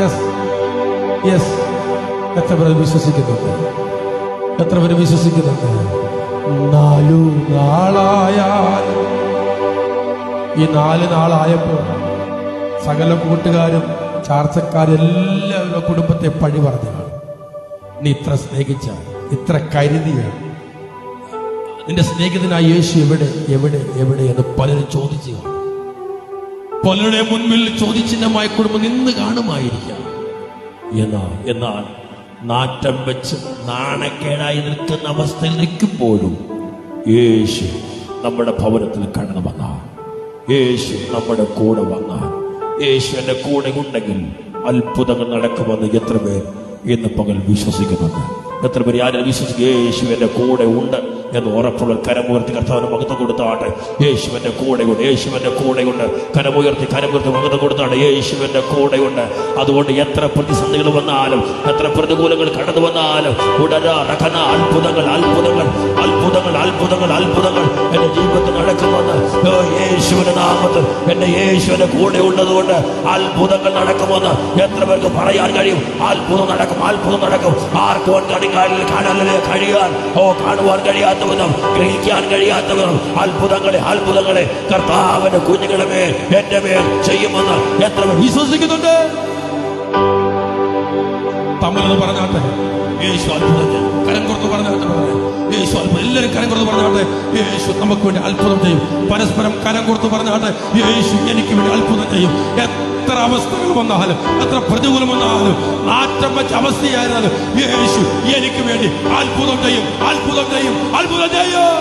Yes yes. എത്ര പേര് വിശ്വസിക്കുന്നുണ്ട്? എത്ര പേര് വിശ്വസിക്കുന്നുണ്ട്? 4 നാളായാൽ, ഈ 4 നാളായപ്പോൾ സകല കൂട്ടുകാരും ചാർച്ചക്കാരെല്ലാവരും കുടുംബത്തെ പഴി പറഞ്ഞു. നീ ഇത്ര സ്നേഹിച്ച, ഇത്ര കരുതിയ നിന്റെ സ്നേഹിതനായ യേശു എവിടെ എവിടെ എവിടെ എന്ന് പലരും ചോദിച്ചു. പലരുടെ മുൻപിൽ ചോദിച്ചിന്നമായ കുടുംബം നിന്ന് കാണുമായിരിക്കാം. എന്നാൽ നാറ്റം വെച്ച് നാണക്കേടായി നിൽക്കുന്ന അവസ്ഥയിൽ നിൽക്കുമ്പോഴും യേശു നമ്മുടെ ഭവനത്തിൽ കടന്നു വന്നാൽ, യേശു നമ്മുടെ കൂടെ വന്നാൽ, യേശു എന്റെ കൂടെ ഉണ്ടെങ്കിൽ അത്ഭുതങ്ങൾ നടക്കുമെന്ന് എത്ര പേർ ഇന്ന് പകൽ വിശ്വസിക്കുന്നുണ്ട്? എത്ര പേര് ആരും വിശ്വസിക്കും? യേശു എന്റെ കൂടെ ഉണ്ട് എന്ന് ഉറപ്പുള്ള കരമുയർത്തി കർത്താവിന് മഹത്വം കൊടുത്താട്ടെ. യേശുവിന്റെ കൂടെയുണ്ട്, യേശുവിന്റെ കൂടെയുണ്ട്. കരമുയർത്തി മഹത്വം കൊടുത്താട്ടെ. യേശുവിന്റെ കൂടെയുണ്ട്. അതുകൊണ്ട് എത്ര പ്രതിസന്ധികൾ വന്നാലും, എത്ര പ്രതികൂലങ്ങൾ കടന്നു വന്നാലും ഉടനാടക്കന അത്ഭുതങ്ങൾ അത്ഭുതങ്ങൾ അത്ഭുതങ്ങൾ അത്ഭുതങ്ങൾ അത്ഭുതങ്ങൾ എന്റെ ജീവിതത്തിൽ നടക്കുമെന്ന് യേശുവിന്റെ നാമത്തിൽ എന്റെ യേശുവിന്റെ കൂടെ ഉള്ളതുകൊണ്ട് അത്ഭുതങ്ങൾ നടക്കുമെന്ന് എത്ര പേർക്ക് പറയാൻ കഴിയും? അത്ഭുതം നടക്കും, അത്ഭുതം നടക്കും. ആർക്കും കാണുവാൻ കഴിയാത്തവരും ഗ്രഹിക്കാൻ കഴിയാത്തവരും അത്ഭുതങ്ങളെ കർത്താവിന്റെ കുഞ്ഞുങ്ങളെ മേൽ എന്റെ മേൽ ചെയ്യുമെന്ന് എത്ര വിശ്വസിക്കുന്നുണ്ട്? തമ്മിലെന്ന് പറഞ്ഞാട്ടെ യേശു അത്ഭുതം ചെയ്യും. കരം കൊടുത്ത് പറഞ്ഞാട്ടെ യേശു അത്ഭുതം. എല്ലാവരും കരം കൊടുത്ത് പറഞ്ഞാട്ടെ യേശു നമുക്ക് വേണ്ടി അത്ഭുതം ചെയ്യും. പരസ്പരം കരം കൊടുത്ത് പറഞ്ഞാട്ടെ യേശു എനിക്ക് വേണ്ടി അത്ഭുതം ചെയ്യും. എത്ര അവസ്ഥകൾ വന്നാലും, എത്ര പ്രതികൂലം വന്നാലും, നാറ്റം വെച്ച അവസ്ഥയായിരുന്നാലും യേശു എനിക്ക് വേണ്ടി അത്ഭുതം ചെയ്യും, അത്ഭുതം ചെയ്യും, അത്ഭുതം ചെയ്യും.